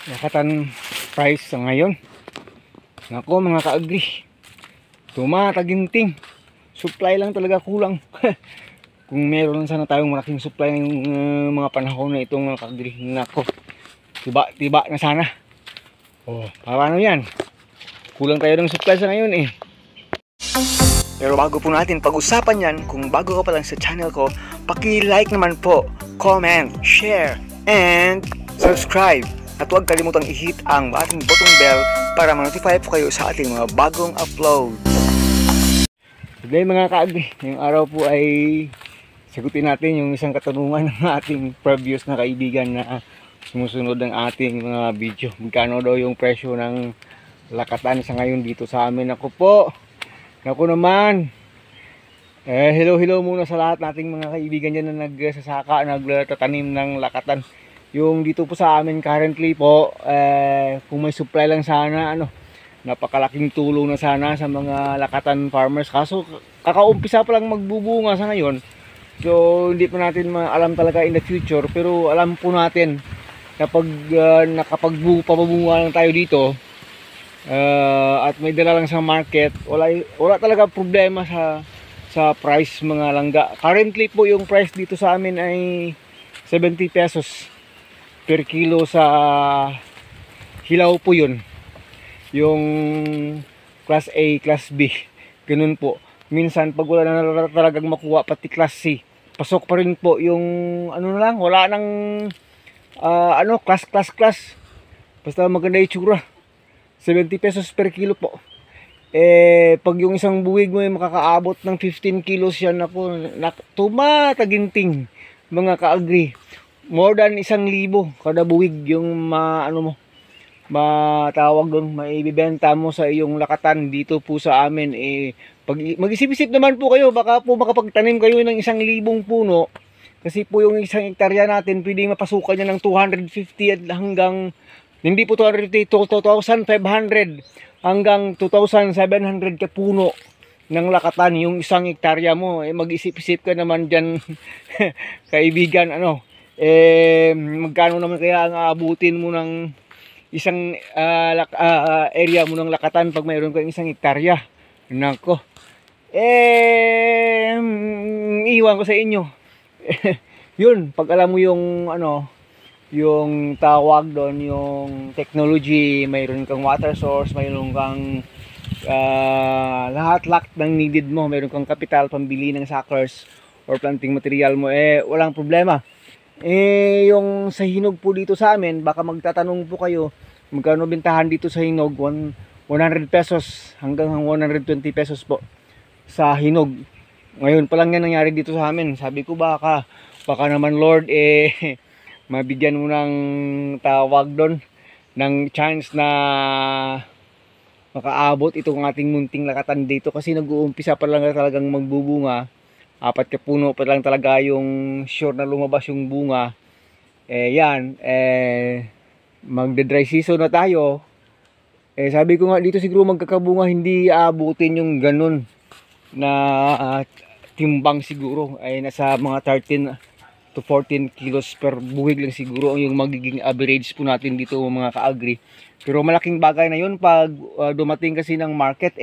lakatan price sa ngayon. Nako mga ka-agri, tumataginting. Supply lang talaga kulang. Kung meron lang sana tayong malaking supply ngayong mga panahon na itong mga ka-agri. Nako, tiba na sana. Oh, paano yan? Kulang tayo ng supply sa ngayon eh. Pero bago po natin pag-usapan yan, kung bago ka pa lang sa channel ko, paki-like naman po, comment, share, and subscribe. At huwag kalimutang i-hit ang ating button bell para ma-notify po kayo sa ating mga bagong upload. Today mga ka-agri, ngayong araw po ay sagutin natin yung isang katanungan ng ating previous na kaibigan na sumusunod ng ating mga video. Magkano daw yung presyo ng lakatan sa ngayon dito sa amin? Ako po, naku naman, hello muna sa lahat nating mga kaibigan dyan na nagsasaka, nagtatanim ng lakatan. Yung dito po sa amin currently po, kung may supply lang sana, napakalaking tulong na sana sa mga lakatan farmers. Kaso kakaumpisa pa lang magbubunga sa ngayon, so hindi pa natin alam talaga in the future. Pero alam po natin na pag nakapagpabunga lang tayo dito, at may dala lang sa market, wala talaga problema sa price mga langga. Currently po yung price dito sa amin ay 70 pesos per kilo sa hilaw po yun. Yung class A, class B, ganun po. Minsan pag wala na talagang makuha pati class C, pasok pa rin po yung wala nang class. Basta maganda yung tsura, 70 pesos per kilo po. Pag yung isang buwig mo ay makakaabot ng 15 kilos yan, tumataginting mga ka-agri. More than 1,000 kada buwig yung matawag doon, maibibenta mo sa iyong lakatan dito po sa amin. Pag mag-isip-isip naman po kayo, baka po makapagtanim kayo ng 1,000 puno. Kasi po yung isang hektarya natin, pwedeng mapasukan niya ng 250 at hanggang, hindi po 250, 2,500 hanggang 2,700 ka puno ng lakatan yung isang hektarya mo. Mag-isip-isip ka naman dyan kaibigan, magkano naman kaya ang aabutin mo ng isang area mo ng lakatan pag mayroon kang isang hektarya. Nako, iwan ko sa inyo. Yun, pag alam mo yung yung tawag doon, yung technology, mayroon kang water source, mayroon kang lahat ng needed mo, mayroon kang kapital pambili ng suckers or planting material mo, walang problema. Yung sa hinog po dito sa amin, baka magtatanong po kayo, magkano bentahan dito sa hinog? 100 pesos hanggang 120 pesos po sa hinog. Ngayon pa lang yan nangyari dito sa amin. Sabi ko baka naman Lord, mabigyan mo ng tawag doon, ng chance na makaabot itong ating munting lakatan dito. Kasi nag-uumpisa pa lang talagang magbubunga. 4 ka puno pa lang talaga yung sure na lumabas yung bunga. Magde-dry season na tayo. Sabi ko nga dito siguro magkakabunga, hindi aabutin yung ganun na timbang siguro. Nasa mga 13 to 14 kilos per buwig lang siguro yung magiging average po natin dito mga ka-agri. Pero malaking bagay na yun pag dumating kasi ng market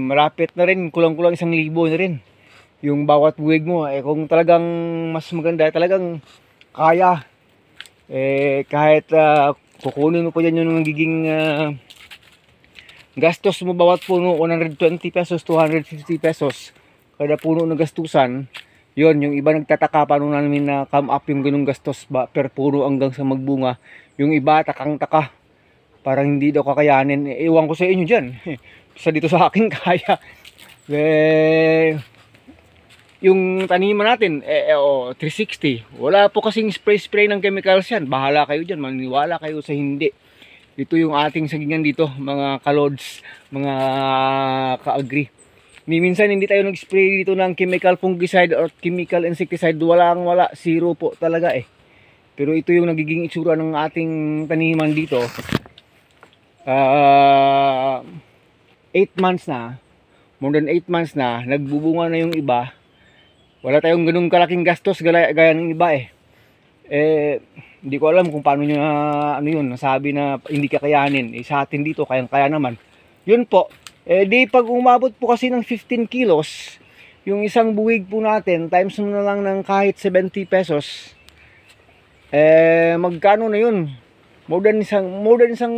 malapit na rin, kulang-kulang 1,000 na rin yung bawat buwig mo. Kung talagang mas maganda, talagang kaya, kahit kukunin mo pa dyan yung nagiging gastos mo bawat puno, 120 pesos, 250 pesos kada puno na gastusan. Yun, yung iba nagtataka paano namin na come up yung ganung gastos ba per puno hanggang sa magbunga. Yung iba takang-taka, parang hindi daw kakayanin. Iwan ko sa inyo dyan. Sa dito sa akin kaya. Yung taniman natin, 360. Wala po kasing spray ng chemicals yan. Bahala kayo dyan, maniwala kayo sa hindi. Ito yung ating sagingan dito, mga kalods, mga ka-agri. Minsan hindi tayo nag-spray dito ng chemical fungicide or chemical insecticide. Wala, zero po talaga Pero ito yung nagiging itsura ng ating taniman dito. 8 months na, more than 8 months na, nagbubunga na yung iba. Wala tayong ganung kalaking gastos gaya ng iba Hindi ko alam kung paano nyo na, ano yun, nasabi na hindi kakayanin. Sa atin dito, kayang-kaya naman. Yun po. Di pag umabot po kasi ng 15 kilos, yung isang buwig po natin, times mo na lang ng kahit 70 pesos, magkano na yun? More than isang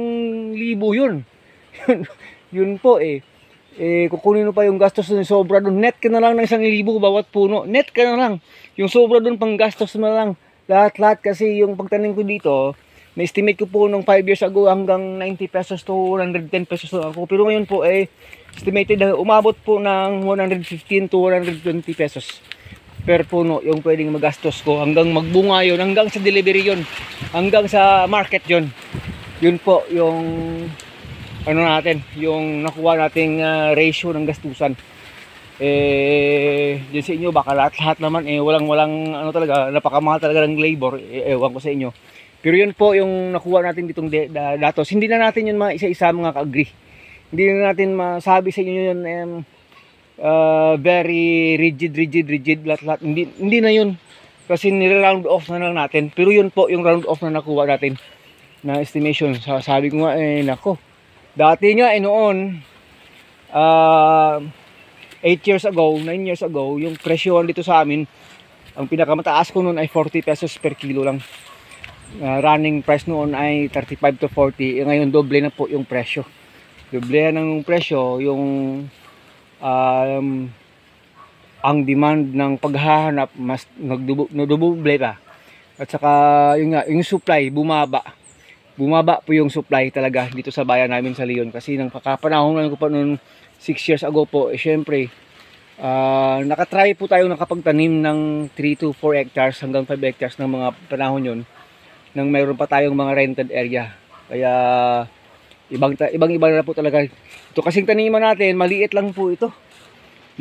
libo yun. Yun po kukunin mo pa yung gastos na sobra doon. Net ka na lang ng 1,000 bawat puno. Net ka na lang. Yung sobra doon pang gastos na lang. Lahat-lahat kasi yung pagtanim ko dito, na-estimate ko po nung 5 years ago hanggang 90 pesos to 110 pesos na ako. Pero ngayon po estimated na umabot po ng 115 to 120 pesos per puno yung pwedeng magastos ko hanggang magbunga yun, hanggang sa delivery yun, hanggang sa market yun. Yun po yung ano natin, yung nakuha nating ratio ng gastusan. Yun sa inyo baka lahat naman walang ano talaga, napakamahal talaga ng labor, ewan ko sa inyo. Pero yun po yung nakuha natin ditong datos. Hindi na natin yun isa-isa mga ka-agree. Hindi na natin masabi sa inyo yun very rigid lahat. Hindi na yun. Kasi nire-round off na lang natin. Pero yun po yung round off na nakuha natin na estimation. Sabi ko nga nako. Dati nga noon 8 years ago, 9 years ago, yung presyo dito sa amin, ang pinakamataas ko noon ay 40 pesos per kilo lang. Running price noon ay 35 to 40. Ngayon doble na po yung presyo. Doble ng presyo yung ang demand ng paghahanap mas nagduble pa. At saka yung supply bumaba po yung supply talaga dito sa bayan namin sa Leon. Kasi nang pagkapanahon ko pa noon 6 years ago po, syempre nakatry po tayo nakapagtanim ng 3 to 4 hectares hanggang 5 hectares ng mga panahon yon nang mayroon pa tayong mga rented area. Kaya ibang-iba na po talaga. Ito kasing taniman natin, maliit lang po ito.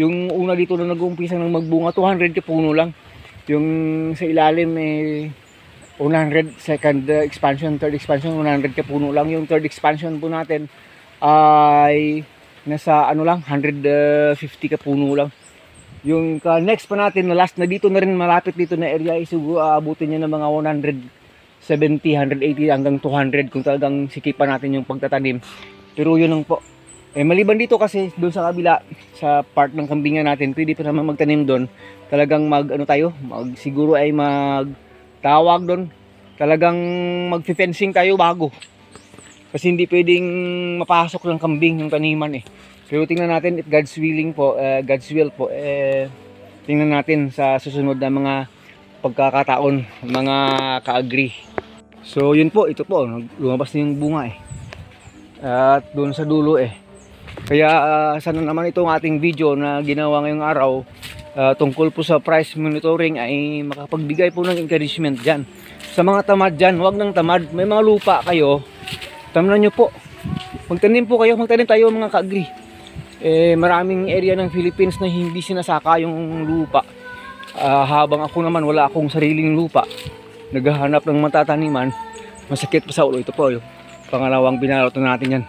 Yung una dito na nag-uumpisa ng magbunga, 200 ka puno lang. Yung sa ilalim 100, second expansion, third expansion, 100 ka puno lang. Yung third expansion po natin ay nasa ano lang, 150 ka puno lang. Yung next pa natin na last na dito na rin malapit dito na area, siguro aabutin niya ng mga 170, 180 hanggang 200 kung talagang sikipan natin yung pagtatanim. Pero yun lang po. Maliban dito kasi doon sa kabila, sa part ng kambingan natin, pwede pa naman magtanim doon. Talagang siguro ay magtawag doon. Talagang mag-fencing tayo bago. Kasi hindi pwedeng mapasok ng kambing yung taniman Pero tingnan natin if God's willing po, God's will po, tingnan natin sa susunod na mga pagkakataon, mga ka-agree. So yun po, ito po, lumabas na yung bunga At doon sa dulo Kaya sana naman itong ating video na ginawa ngayong araw tungkol po sa price monitoring ay makapagbigay po ng encouragement dyan. Sa mga tamad dyan, huwag nang tamad. May mga lupa kayo, tamnan nyo po. Magtanim po kayo, magtanim tayo mga ka-agree. Maraming area ng Philippines na hindi sinasaka yung lupa. Habang ako naman wala akong sariling lupa, naghahanap ng matataniman, masakit pa sa ulo. Ito po yung pangalawang binalot na natin yan.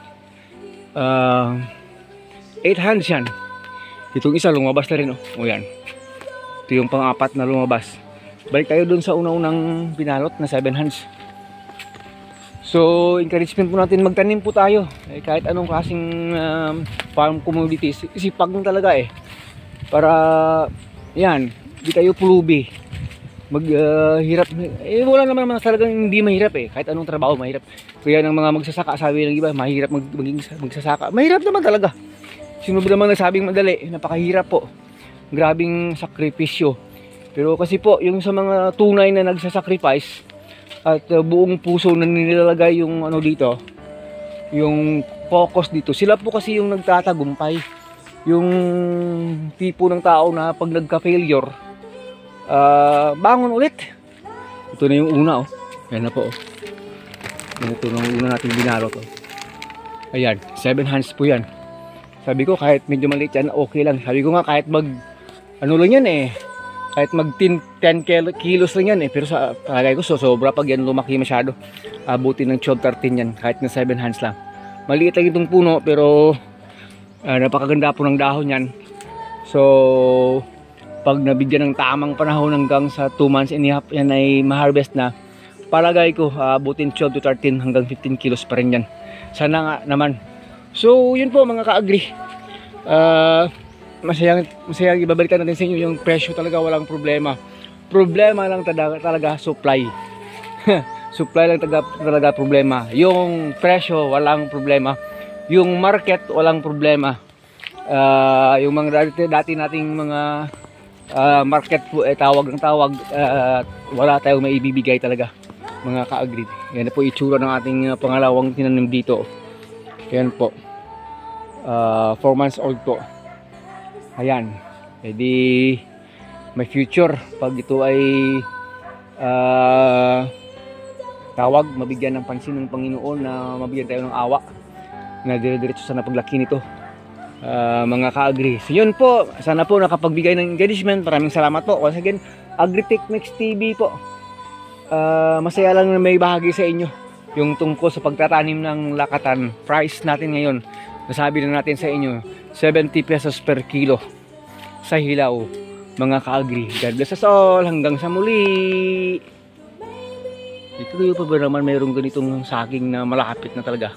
8 hands yan. Itong isa lumabas na rin o yan. Ito yung pang-apat na lumabas. Balik tayo dun sa una-unang binalot na 7 hands. So encouragement po natin, magtanim po tayo kahit anong klaseng farm commodities. Isipag lang talaga para yan, di tayo pulubi. Hirap wala naman talagang hindi mahirap kahit anong trabaho mahirap. Kaya ng mga magsasaka, sabi ng iba mahirap maging magsasaka. Mahirap naman talaga. Sino ba naman nagsabing madali? Napakahirap po. Grabing sakripisyo. Pero kasi po yung sa mga tunay na nagsasacrifice at buong puso na nilalagay yung dito, yung focus dito, sila po kasi yung nagtatagumpay. Yung tipo ng tao na pag nagka-failure, bangon ulit. Ito na yung una Yan na po Ito na yung una natin binalot Ayan, 7 hands po yan. Sabi ko kahit medyo maliit yan, okay lang. Sabi ko nga kahit ano lang yan kahit mag 10 kilos lang yan pero sa palagay ko sobra pag yan lumaki masyado. Abutin ng 12-13 yan kahit na 7 hands lang. Maliit lang itong puno pero napakaganda po ng dahon yan. So pag nabigyan ng tamang panahon hanggang sa 2 months and a half yan ay ma-harvest na, palagay ko abutin 12 to 13 hanggang 15 kilos pa rin yan. Sana nga naman. So yun po mga ka-agri, masayang ibabalikan natin sa inyo yung presyo. Talaga walang problema. Problema lang talaga supply. Supply lang talaga problema. Yung presyo walang problema. Yung market walang problema. Yung mga dati nating mga market po tawag ng tawag, wala tayong maibibigay talaga mga ka-agri. Yan na po itsura ng ating pangalawang tinanim dito. Yan po, 4 months old po. Ayan, edi may future pag ito ay tawag, mabigyan ng pansin ng Panginoon, na mabigyan tayo ng awa na dire-diretso sa napaglaki nito. Mga ka-agri, so yun po, sana po nakapagbigay ng engagement. Maraming salamat po once again, Agritechnics TV po. Masaya lang na may bahagi sa inyo yung tungkol sa pagtatanim ng lakatan. Price natin ngayon, nasabi na natin sa inyo, 70 pesos per kilo sa hilaw mga ka-agri. God bless us all, hanggang sa muli. Dito pa ba naman mayroong ganitong saging na malapit na talaga?